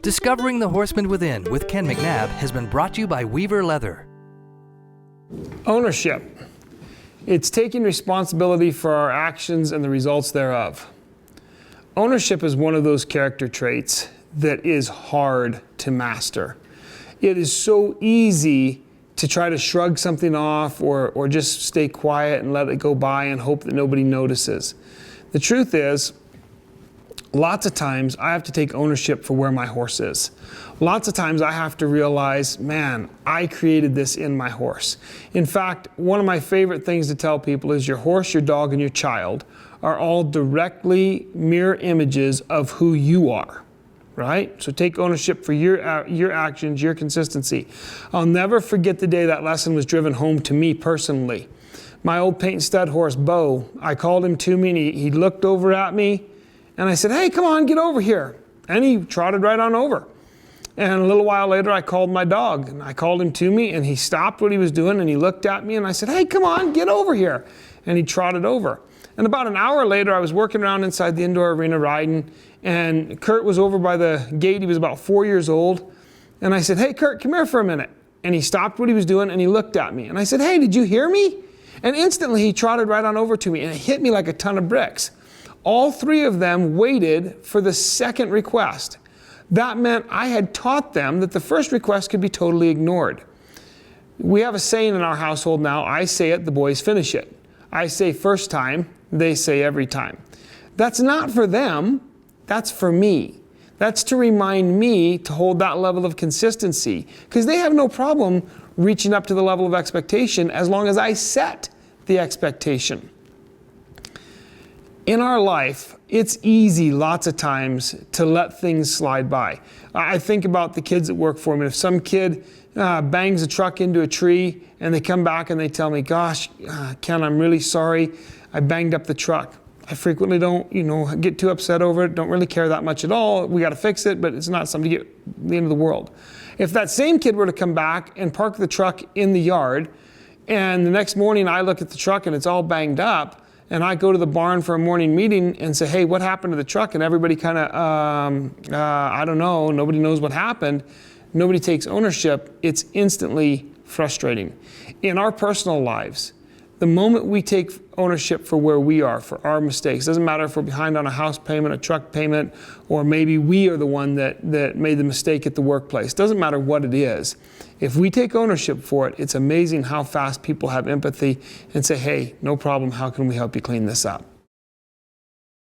Discovering the Horseman Within with Ken McNabb has been brought to you by Weaver Leather. Ownership. It's taking responsibility for our actions and the results thereof. Ownership is one of those character traits that is hard to master. It is so easy to try to shrug something off or just stay quiet and let it go by and hope that nobody notices. The truth is, lots of times I have to take ownership for where my horse is. Lots of times I have to realize, man, I created this in my horse. In fact, one of my favorite things to tell people is your horse, your dog, and your child are all directly mirror images of who you are, right? So take ownership for your actions, your consistency. I'll never forget the day that lesson was driven home to me personally. My old paint and stud horse, Bo, I called him to me and he looked over at me and I said, hey, come on, get over here. And he trotted right on over. And a little while later, I called my dog and I called him to me and he stopped what he was doing and he looked at me and I said, hey, come on, get over here. And he trotted over. And about an hour later, I was working around inside the indoor arena riding and Kurt was over by the gate. He was about 4 years old. And I said, hey, Kurt, come here for a minute. And he stopped what he was doing and he looked at me. And I said, hey, did you hear me? And instantly he trotted right on over to me and it hit me like a ton of bricks. All three of them waited for the second request. That meant I had taught them that the first request could be totally ignored. We have a saying in our household now, I say it, the boys finish it. I say first time, they say every time. That's not for them, that's for me. That's to remind me to hold that level of consistency because they have no problem reaching up to the level of expectation as long as I set the expectation. In our life, it's easy lots of times to let things slide by. I think about the kids that work for me. If some kid bangs a truck into a tree and they come back and they tell me, gosh, Ken, I'm really sorry, I banged up the truck. I frequently don't, get too upset over it, don't really care that much at all. We got to fix it, but it's not something to get the end of the world. If that same kid were to come back and park the truck in the yard and the next morning I look at the truck and it's all banged up, and I go to the barn for a morning meeting and say, hey, what happened to the truck? And everybody kind of, I don't know, nobody knows what happened. Nobody takes ownership. It's instantly frustrating. In our personal lives, the moment we take ownership for where we are, for our mistakes, doesn't matter if we're behind on a house payment, a truck payment, or maybe we are the one that made the mistake at the workplace. Doesn't matter what it is. If we take ownership for it, it's amazing how fast people have empathy and say, hey, no problem, how can we help you clean this up?